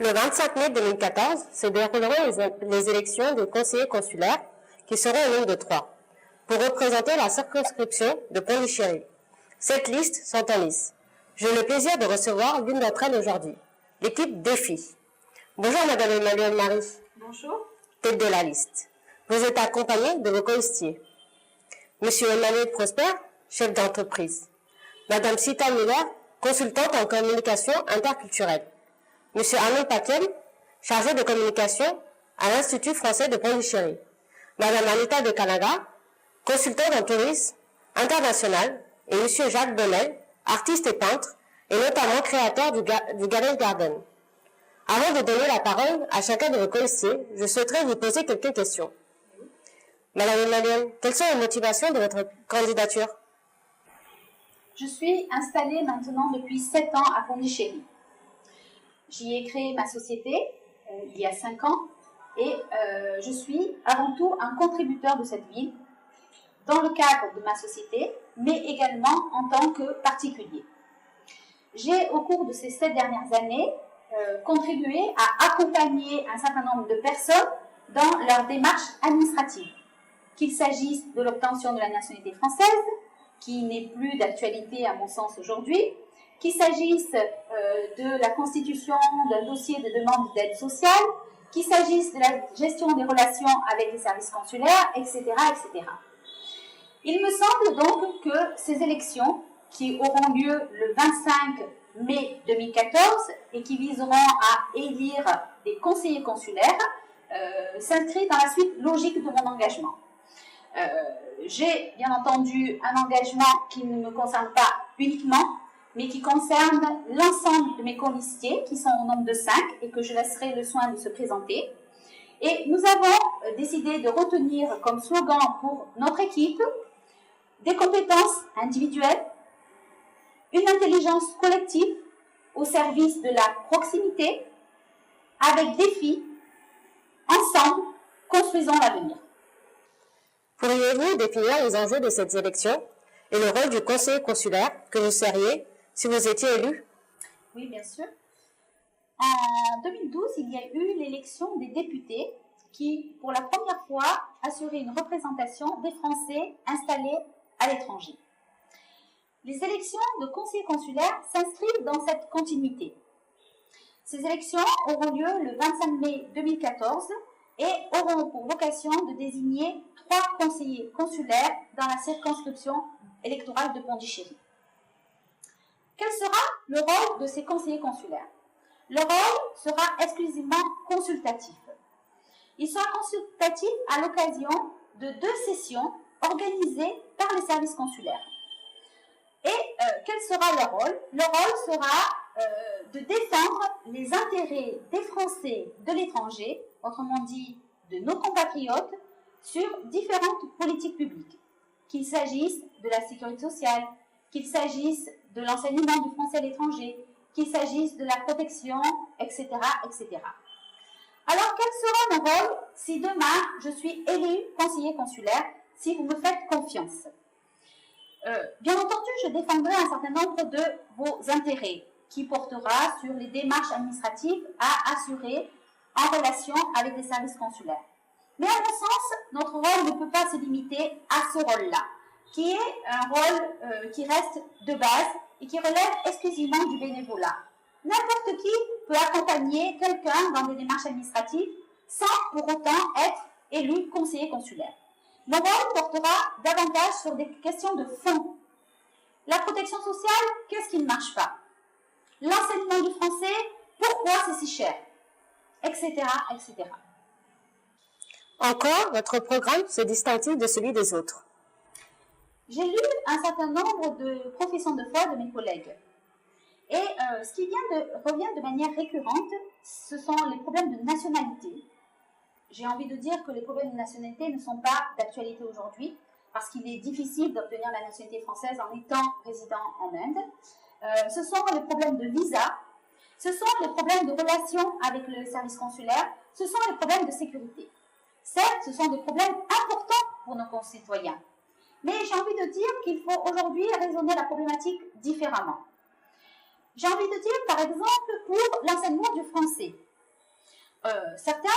Le 25 mai 2014 se dérouleront les élections des conseillers consulaires qui seront au nombre de 3 pour représenter la circonscription de Pondichéry. 7 listes sont en lice. J'ai le plaisir de recevoir l'une d'entre elles aujourd'hui, l'équipe Défi. Bonjour Madame Emmanuelle Marie. Bonjour. Tête de la liste. Vous êtes accompagnée de vos colistiers. Monsieur Emmanuel Prosper, chef d'entreprise. Madame Sita Miller, consultante en communication interculturelle. Monsieur Arnaud Paquem, chargé de communication à l'Institut français de Pondichéry. Madame Anita de Canaga, consultante en tourisme international. Et Monsieur Jacques Bonnel, artiste et peintre, et notamment créateur du Gallery Garden. Avant de donner la parole à chacun de vos colistiers, je souhaiterais vous poser quelques questions. Madame Emmanuelle, quelles sont les motivations de votre candidature? Je suis installée maintenant depuis 7 ans à Pondichéry. J'y ai créé ma société il y a 5 ans et je suis avant tout un contributeur de cette ville dans le cadre de ma société, mais également en tant que particulier. J'ai, au cours de ces 7 dernières années, contribué à accompagner un certain nombre de personnes dans leur démarche administrative, qu'il s'agisse de l'obtention de la nationalité française, qui n'est plus d'actualité à mon sens aujourd'hui, qu'il s'agisse de la constitution d'un dossier de demande d'aide sociale, qu'il s'agisse de la gestion des relations avec les services consulaires, etc., etc. Il me semble donc que ces élections, qui auront lieu le 25 mai 2014 et qui viseront à élire des conseillers consulaires, s'inscrit dans la suite logique de mon engagement. J'ai bien entendu un engagement qui ne me concerne pas uniquement, mais qui concerne l'ensemble de mes colistiers, qui sont au nombre de 5 et que je laisserai le soin de se présenter. Et nous avons décidé de retenir comme slogan pour notre équipe des compétences individuelles, une intelligence collective au service de la proximité, avec défi, ensemble, construisons l'avenir. Pourriez-vous définir les enjeux de cette élection et le rôle du conseiller consulaire que vous seriez si vous étiez élu? Oui, bien sûr. En 2012, il y a eu l'élection des députés qui, pour la première fois, assuraient une représentation des Français installés à l'étranger. Les élections de conseillers consulaires s'inscrivent dans cette continuité. Ces élections auront lieu le 25 mai 2014 et auront pour vocation de désigner 3 conseillers consulaires dans la circonscription électorale de Pondichéry. Quel sera le rôle de ces conseillers consulaires? Le rôle sera exclusivement consultatif. Il sera consultatif à l'occasion de 2 sessions organisées par les services consulaires. Et quel sera leur rôle? Leur rôle sera de défendre les intérêts des Français de l'étranger, autrement dit de nos compatriotes, sur différentes politiques publiques, qu'il s'agisse de la sécurité sociale, qu'il s'agisse de l'enseignement du français à l'étranger, qu'il s'agisse de la protection, etc., etc. Alors, quel sera mon rôle si demain je suis élu conseiller consulaire, si vous me faites confiance? Bien entendu, je défendrai un certain nombre de vos intérêts qui portera sur les démarches administratives à assurer en relation avec les services consulaires. Mais à mon sens, notre rôle ne peut pas se limiter à ce rôle-là, qui est un rôle qui reste de base et qui relève exclusivement du bénévolat. N'importe qui peut accompagner quelqu'un dans des démarches administratives sans pour autant être élu conseiller consulaire. Mon rôle portera davantage sur des questions de fond. La protection sociale, qu'est-ce qui ne marche pas? L'enseignement du français, pourquoi c'est si cher? Etc., etc. Encore, votre programme se distingue de celui des autres. J'ai lu un certain nombre de professions de foi de mes collègues. Et ce qui revient de manière récurrente, ce sont les problèmes de nationalité. J'ai envie de dire que les problèmes de nationalité ne sont pas d'actualité aujourd'hui, parce qu'il est difficile d'obtenir la nationalité française en étant résident en Inde. Ce sont les problèmes de visa, ce sont les problèmes de relations avec le service consulaire, ce sont les problèmes de sécurité. Certes, ce sont des problèmes importants pour nos concitoyens, mais j'ai envie de dire qu'il faut aujourd'hui raisonner la problématique différemment. J'ai envie de dire, par exemple, pour l'enseignement du français. certains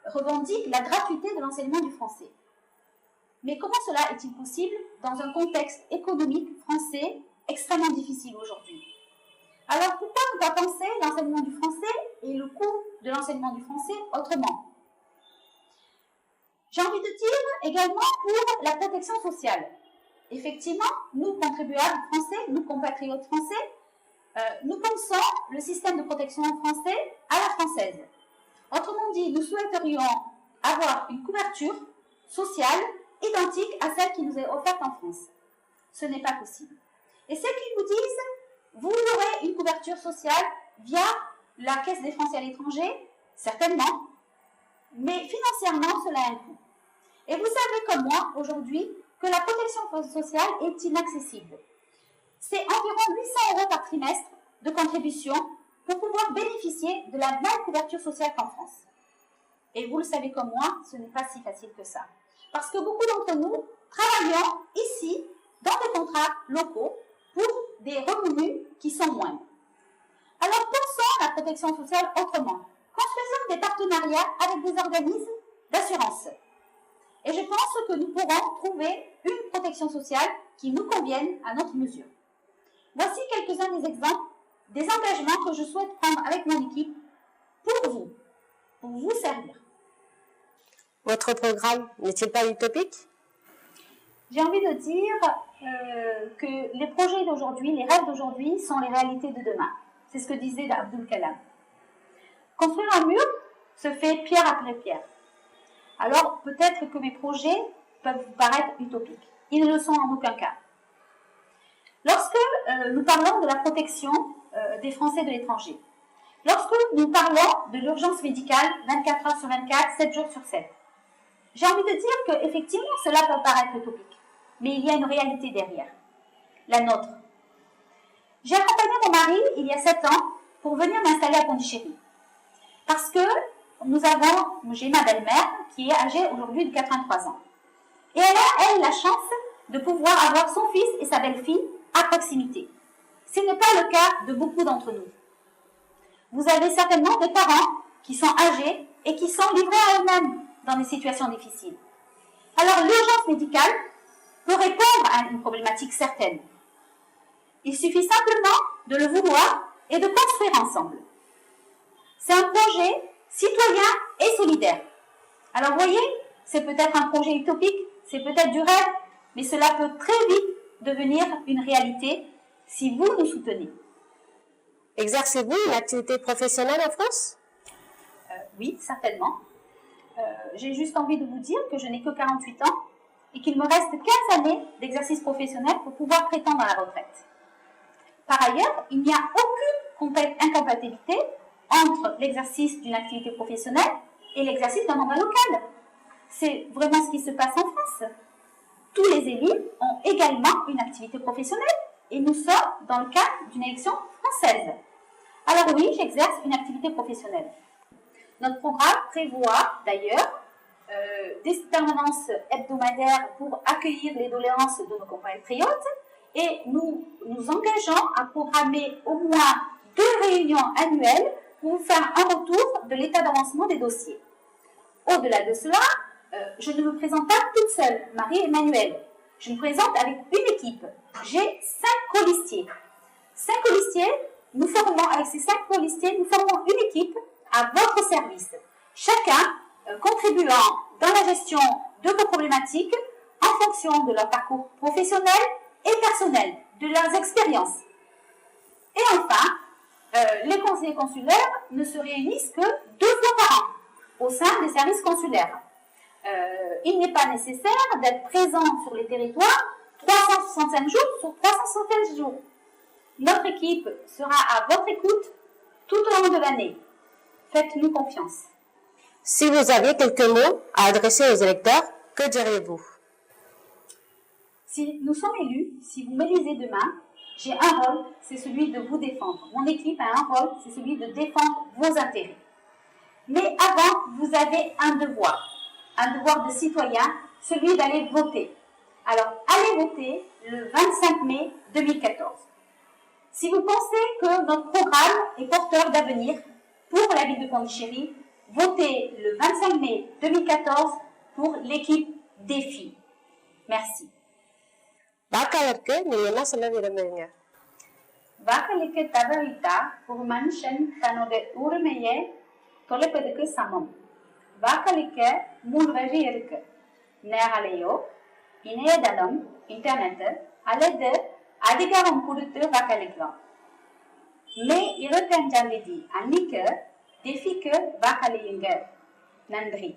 revendiquent la gratuité de l'enseignement du français. Mais comment cela est-il possible dans un contexte économique français extrêmement difficile aujourd'hui? Alors pourquoi ne pas penser l'enseignement du français et le coût de l'enseignement du français autrement? J'ai envie de dire également pour la protection sociale. Effectivement, nous, contribuables français, nous, compatriotes français, nous pensons le système de protection français à la française. Autrement dit, nous souhaiterions avoir une couverture sociale identique à celle qui nous est offerte en France. Ce n'est pas possible. Et ceux qui vous disent, vous aurez une couverture sociale via la Caisse des Français à l'étranger, certainement, mais financièrement, cela a un coût. Et vous savez comme moi, aujourd'hui, que la protection sociale est inaccessible. C'est environ 800 € par trimestre de contribution pour pouvoir bénéficier de la même couverture sociale qu'en France. Et vous le savez comme moi, ce n'est pas si facile que ça. Parce que beaucoup d'entre nous travaillons ici dans des contrats locaux pour des revenus qui sont moindres. Alors pensons la protection sociale autrement. Construisons des partenariats avec des organismes d'assurance. Et je pense que nous pourrons trouver une protection sociale qui nous convienne à notre mesure. Voici quelques-uns des exemples des engagements que je souhaite prendre avec mon équipe pour vous servir. Votre programme n'est-il pas utopique? J'ai envie de dire que les projets d'aujourd'hui, les rêves d'aujourd'hui sont les réalités de demain. C'est ce que disait Abdul Kalam. Construire un mur se fait pierre après pierre. Alors peut-être que mes projets peuvent vous paraître utopiques. Ils ne le sont en aucun cas. Lorsque nous parlons de la protection des Français de l'étranger, lorsque nous parlons de l'urgence médicale 24 heures sur 24, 7 jours sur 7, j'ai envie de dire qu'effectivement cela peut paraître utopique, mais il y a une réalité derrière, la nôtre. J'ai accompagné mon mari il y a 7 ans pour venir m'installer à Pondichéry. Parce que j'ai ma belle-mère qui est âgée aujourd'hui de 83 ans. Et elle a, elle, la chance de pouvoir avoir son fils et sa belle-fille à proximité. Ce n'est pas le cas de beaucoup d'entre nous. Vous avez certainement des parents qui sont âgés et qui sont livrés à eux-mêmes dans des situations difficiles. Alors l'urgence médicale peut répondre à une problématique certaine. Il suffit simplement de le vouloir et de construire ensemble. C'est un projet citoyen et solidaire. Alors vous voyez, c'est peut-être un projet utopique, c'est peut-être du rêve, mais cela peut très vite devenir une réalité si vous nous soutenez. Exercez-vous une activité professionnelle en France? Oui, certainement. J'ai juste envie de vous dire que je n'ai que 48 ans et qu'il me reste 15 années d'exercice professionnel pour pouvoir prétendre à la retraite. Par ailleurs, il n'y a aucune incompatibilité entre l'exercice d'une activité professionnelle et l'exercice d'un mandat local. C'est vraiment ce qui se passe en France. Tous les élus ont également une activité professionnelle et nous sommes dans le cadre d'une élection française. Alors oui, j'exerce une activité professionnelle. Notre programme prévoit d'ailleurs des permanences hebdomadaires pour accueillir les doléances de nos compatriotes et nous nous engageons à programmer au moins 2 réunions annuelles pour vous faire un retour de l'état d'avancement des dossiers. Au-delà de cela, je ne me présente pas toute seule, Marie-Emmanuelle. Je me présente avec une équipe. J'ai 5 colistiers. 5 colistiers, avec ces 5 colistiers, nous formons une équipe à votre service. Chacun contribuant dans la gestion de vos problématiques en fonction de leur parcours professionnel et personnel, de leurs expériences. Et enfin, les conseillers consulaires ne se réunissent que 2 fois par an au sein des services consulaires. Il n'est pas nécessaire d'être présent sur les territoires 365 jours sur 365 jours. Notre équipe sera à votre écoute tout au long de l'année. Faites-nous confiance. Si vous aviez quelques mots à adresser aux électeurs, que diriez-vous? Si nous sommes élus, si vous m'élisez demain, j'ai un rôle, c'est celui de vous défendre. Mon équipe a un rôle, c'est celui de défendre vos intérêts. Mais avant, vous avez un devoir de citoyen, celui d'aller voter. Alors, allez voter le 25 mai 2014. Si vous pensez que notre programme est porteur d'avenir pour la ville de Pondichéry, votez le 25 mai 2014 pour l'équipe Défi. Merci. வாக்காளருக்கு நீங்க என்ன சொல்ல விரும்புறீங்க? வாக்களிக்க தவறிட்டா ஒரு மனுஷன் தன்னோட உரிமையை தொலைப்பதற்கு சமம். வாக்களிக்க 3 வழி இருக்கு. நேரலையோ, இணையதளம், இன்டர்நெட் அல்லது அதிகாரம் கொடுத்து வாக்களிக்கலாம். மே 25 அன்னைக்கு டெஃபிக்கு வாக்களியுங்க. நன்றி.